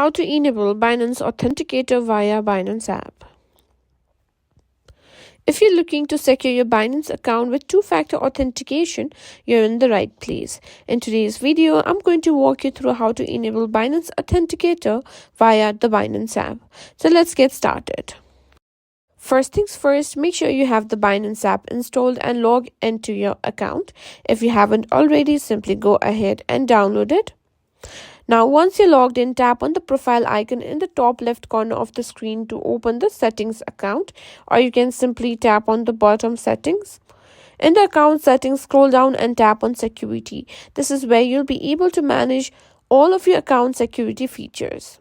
How to enable Binance Authenticator via Binance app. If you're looking to secure your Binance account with two-factor authentication, you're in the right place. In today's video, I'm going to walk you through how to enable Binance Authenticator via the Binance app. So let's get started. First things first, make sure you have the Binance app installed and log into your account. If you haven't already, simply go ahead and download it. Now, once you're logged in, tap on the profile icon in the top left corner of the screen to open the settings account, or you can simply tap on the bottom settings. In the account settings, scroll down and tap on security. This is where you'll be able to manage all of your account security features.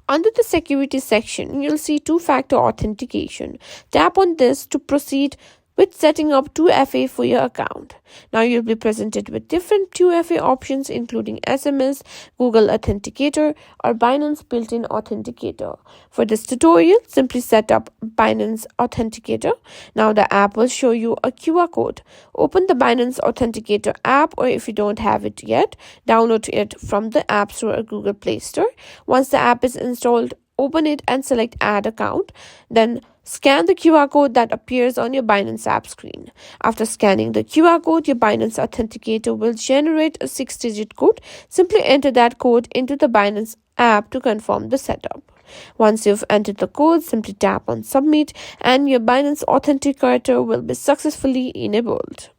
Under the security section, you'll see two-factor authentication. Tap on this to proceed with setting up 2FA for your account. Now you'll be presented with different 2FA options including SMS, Google Authenticator, or Binance built-in authenticator. For this tutorial, simply set up Binance Authenticator. Now the app will show you a QR code. Open the Binance Authenticator app, or if you don't have it yet, download it from the App Store or Google Play Store. Once the app is installed, open it and select Add Account. Then scan the QR code that appears on your Binance app screen. After scanning the QR code, your Binance Authenticator will generate a 6-digit code. Simply enter that code into the Binance app to confirm the setup. Once you've entered the code, simply tap on Submit and your Binance Authenticator will be successfully enabled.